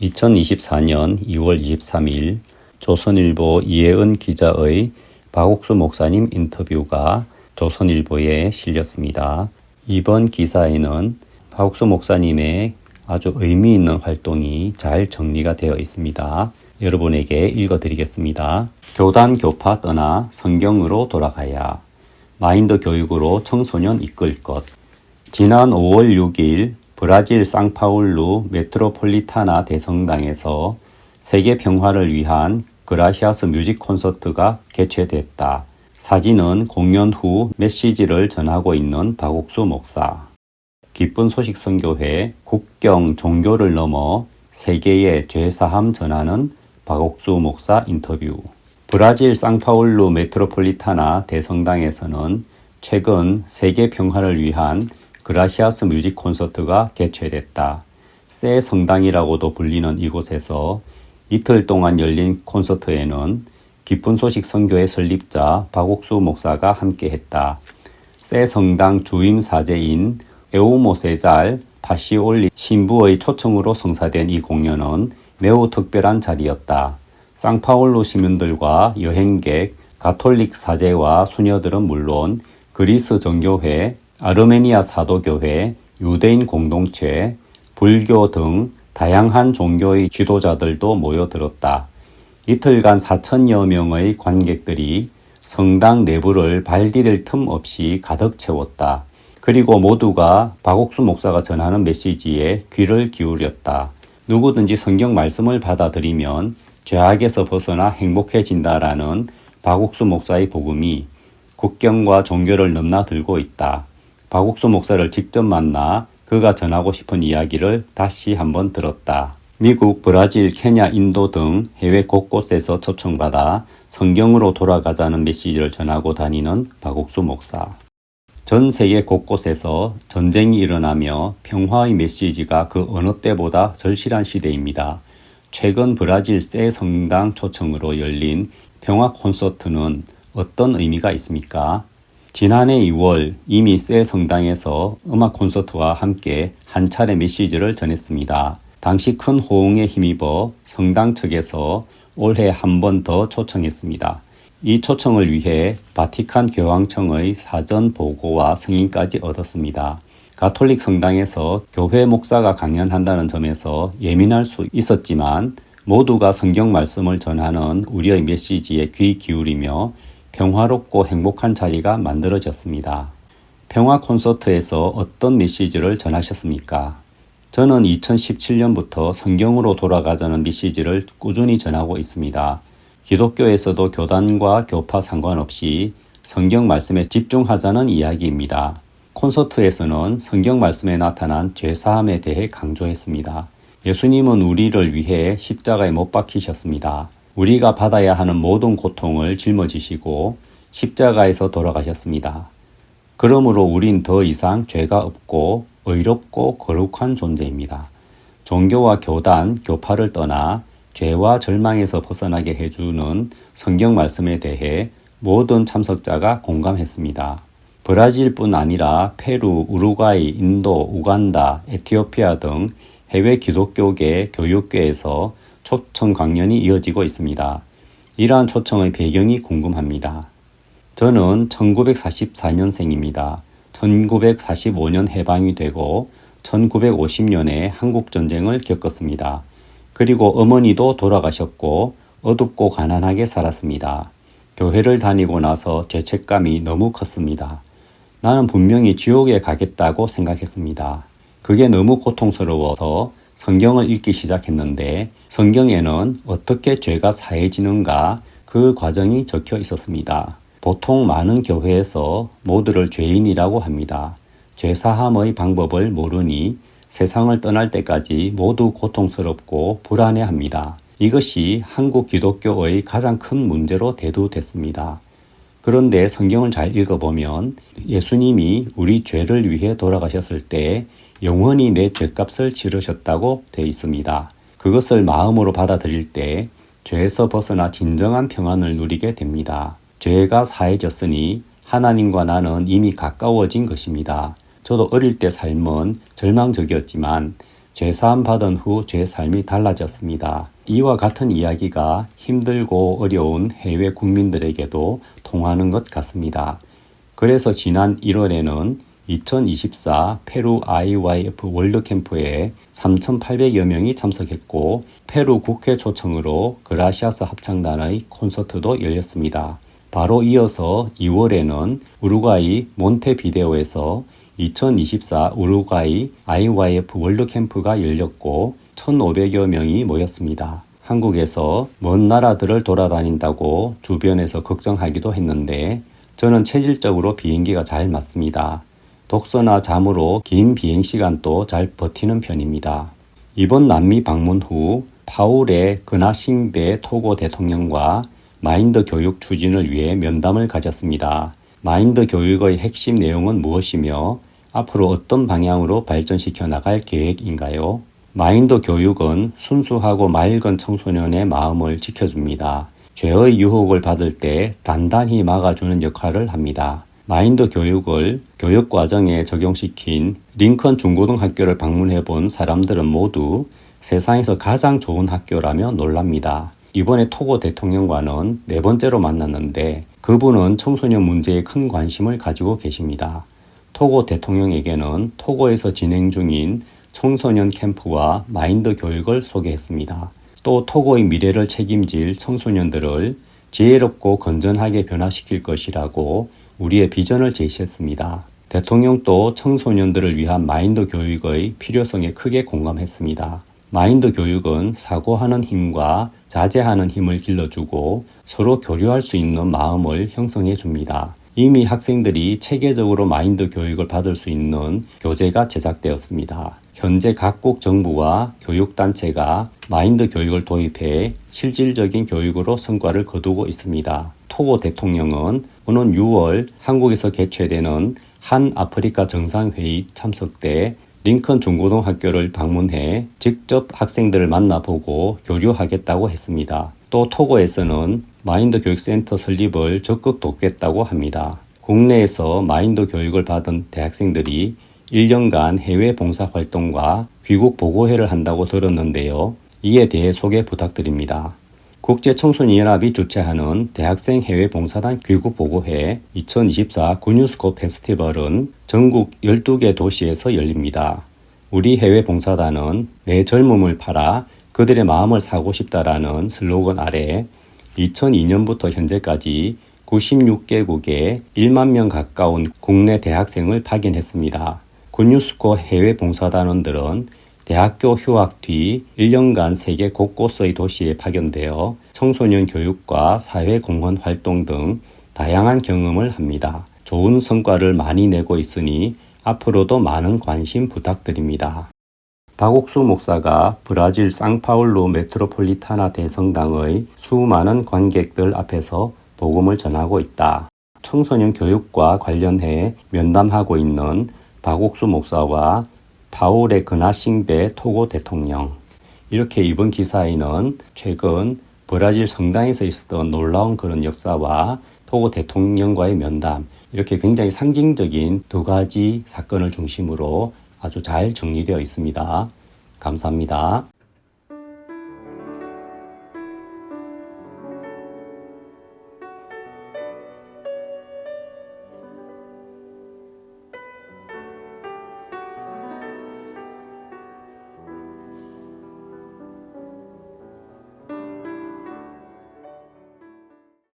2024년 2월 23일 조선일보 이혜은 기자의 박옥수 목사님 인터뷰가 조선일보에 실렸습니다. 이번 기사에는 박옥수 목사님의 아주 의미 있는 활동이 잘 정리가 되어 있습니다. 여러분에게 읽어드리겠습니다. 교단 교파 떠나 성경으로 돌아가야. 마인드 교육으로 청소년 이끌 것. 지난 5월 6일 브라질 상파울루 메트로폴리타나 대성당에서 세계 평화를 위한 그라시아스 뮤직 콘서트가 개최됐다. 사진은 공연 후 메시지를 전하고 있는 박옥수 목사. 기쁜 소식 선교회 국경 종교를 넘어 세계의 죄사함 전하는 박옥수 목사 인터뷰. 브라질 상파울루 메트로폴리타나 대성당에서는 최근 세계 평화를 위한 그라시아스 뮤직 콘서트가 개최됐다. 새 성당이라고도 불리는 이곳에서 이틀 동안 열린 콘서트에는 기쁜 소식 선교회 설립자 박옥수 목사가 함께했다. 새 성당 주임 사제인 에우모세잘 파시올리 신부의 초청으로 성사된 이 공연은 매우 특별한 자리였다. 상파울루 시민들과 여행객, 가톨릭 사제와 수녀들은 물론 그리스 정교회, 아르메니아 사도교회, 유대인 공동체, 불교 등 다양한 종교의 지도자들도 모여들었다. 이틀간 4,000여 명의 관객들이 성당 내부를 발 디딜 틈 없이 가득 채웠다. 그리고 모두가 박옥수 목사가 전하는 메시지에 귀를 기울였다. 누구든지 성경 말씀을 받아들이면 죄악에서 벗어나 행복해진다라는 박옥수 목사의 복음이 국경과 종교를 넘나들고 있다. 박옥수 목사를 직접 만나 그가 전하고 싶은 이야기를 다시 한번 들었다. 미국, 브라질, 케냐, 인도 등 해외 곳곳에서 초청받아 성경으로 돌아가자는 메시지를 전하고 다니는 박옥수 목사. 전 세계 곳곳에서 전쟁이 일어나며 평화의 메시지가 그 어느 때보다 절실한 시대입니다. 최근 브라질 새 성당 초청으로 열린 평화 콘서트는 어떤 의미가 있습니까? 지난해 2월 이미 새 성당에서 음악 콘서트와 함께 한 차례 메시지를 전했습니다. 당시 큰 호응에 힘입어 성당 측에서 올해 한 번 더 초청했습니다. 이 초청을 위해 바티칸 교황청의 사전 보고와 승인까지 얻었습니다. 가톨릭 성당에서 교회 목사가 강연한다는 점에서 예민할 수 있었지만 모두가 성경 말씀을 전하는 우리의 메시지에 귀 기울이며 평화롭고 행복한 자리가 만들어졌습니다. 평화 콘서트에서 어떤 메시지를 전하셨습니까? 저는 2017년부터 성경으로 돌아가자는 메시지를 꾸준히 전하고 있습니다. 기독교에서도 교단과 교파 상관없이 성경 말씀에 집중하자는 이야기입니다. 콘서트에서는 성경 말씀에 나타난 죄사함에 대해 강조했습니다. 예수님은 우리를 위해 십자가에 못 박히셨습니다. 우리가 받아야 하는 모든 고통을 짊어지시고 십자가에서 돌아가셨습니다. 그러므로 우린 더 이상 죄가 없고 의롭고 거룩한 존재입니다. 종교와 교단, 교파를 떠나 죄와 절망에서 벗어나게 해주는 성경 말씀에 대해 모든 참석자가 공감했습니다. 브라질뿐 아니라 페루, 우루과이, 인도, 우간다, 에티오피아 등 해외 기독교계 교육계에서 초청 강연이 이어지고 있습니다. 이러한 초청의 배경이 궁금합니다. 저는 1944년생입니다. 1945년 해방이 되고 1950년에 한국전쟁을 겪었습니다. 그리고 어머니도 돌아가셨고 어둡고 가난하게 살았습니다. 교회를 다니고 나서 죄책감이 너무 컸습니다. 나는 분명히 지옥에 가겠다고 생각했습니다. 그게 너무 고통스러워서 성경을 읽기 시작했는데 성경에는 어떻게 죄가 사해지는가 그 과정이 적혀 있었습니다. 보통 많은 교회에서 모두를 죄인이라고 합니다. 죄사함의 방법을 모르니 세상을 떠날 때까지 모두 고통스럽고 불안해합니다. 이것이 한국 기독교의 가장 큰 문제로 대두됐습니다. 그런데 성경을 잘 읽어보면 예수님이 우리 죄를 위해 돌아가셨을 때 영원히 내 죄값을 치르셨다고 되어 있습니다. 그것을 마음으로 받아들일 때 죄에서 벗어나 진정한 평안을 누리게 됩니다. 죄가 사해졌으니 하나님과 나는 이미 가까워진 것입니다. 저도 어릴 때 삶은 절망적이었지만 죄사함 받은 후 제 삶이 달라졌습니다. 이와 같은 이야기가 힘들고 어려운 해외 국민들에게도 통하는 것 같습니다. 그래서 지난 1월에는 2024 페루 IYF 월드캠프에 3,800여 명이 참석했고 페루 국회 초청으로 그라시아스 합창단의 콘서트도 열렸습니다. 바로 이어서 2월에는 우루과이 몬테비데오에서 2024 우루과이 IYF 월드캠프가 열렸고 1,500여 명이 모였습니다. 한국에서 먼 나라들을 돌아다닌다고 주변에서 걱정하기도 했는데 저는 체질적으로 비행기가 잘 맞습니다. 독서나 잠으로 긴 비행시간도 잘 버티는 편입니다. 이번 남미 방문 후 파울의 그나싱베 토고 대통령과 마인드 교육 추진을 위해 면담을 가졌습니다. 마인드 교육의 핵심 내용은 무엇이며 앞으로 어떤 방향으로 발전시켜 나갈 계획인가요? 마인드 교육은 순수하고 맑은 청소년의 마음을 지켜줍니다. 죄의 유혹을 받을 때 단단히 막아주는 역할을 합니다. 마인드 교육을 교육과정에 적용시킨 링컨 중고등학교를 방문해 본 사람들은 모두 세상에서 가장 좋은 학교라며 놀랍니다. 이번에 토고 대통령과는 4번째로 만났는데 그분은 청소년 문제에 큰 관심을 가지고 계십니다. 토고 대통령에게는 토고에서 진행 중인 청소년 캠프와 마인드 교육을 소개했습니다. 또 토고의 미래를 책임질 청소년들을 지혜롭고 건전하게 변화시킬 것이라고 우리의 비전을 제시했습니다. 대통령도 청소년들을 위한 마인드 교육의 필요성에 크게 공감했습니다. 마인드 교육은 사고하는 힘과 자제하는 힘을 길러주고 서로 교류할 수 있는 마음을 형성해 줍니다. 이미 학생들이 체계적으로 마인드 교육을 받을 수 있는 교재가 제작되었습니다. 현재 각국 정부와 교육단체가 마인드 교육을 도입해 실질적인 교육으로 성과를 거두고 있습니다. 토고 대통령은 오는 6월 한국에서 개최되는 한 아프리카 정상회의 참석 때 링컨 중고등학교를 방문해 직접 학생들을 만나보고 교류하겠다고 했습니다. 또 토고에서는 마인드 교육센터 설립을 적극 돕겠다고 합니다. 국내에서 마인드 교육을 받은 대학생들이 1년간 해외 봉사활동과 귀국 보고회를 한다고 들었는데요. 이에 대해 소개 부탁드립니다. 국제청소년연합이 주최하는 대학생 해외봉사단 귀국보고회 2024 구뉴스코 페스티벌은 전국 12개 도시에서 열립니다. 우리 해외봉사단은 내 젊음을 팔아 그들의 마음을 사고 싶다라는 슬로건 아래 2002년부터 현재까지 96개국에 1만 명 가까운 국내 대학생을 파견했습니다. 구뉴스코 해외봉사단원들은 대학교 휴학 뒤 1년간 세계 곳곳의 도시에 파견되어 청소년 교육과 사회공헌 활동 등 다양한 경험을 합니다. 좋은 성과를 많이 내고 있으니 앞으로도 많은 관심 부탁드립니다. 박옥수 목사가 브라질 상파울루 메트로폴리타나 대성당의 수많은 관객들 앞에서 복음을 전하고 있다. 청소년 교육과 관련해 면담하고 있는 박옥수 목사와 파울의 그나싱베 토고 대통령. 이렇게 이번 기사에는 최근 브라질 성당에서 있었던 놀라운 그런 역사와 토고 대통령과의 면담, 이렇게 굉장히 상징적인 2가지 사건을 중심으로 아주 잘 정리되어 있습니다. 감사합니다.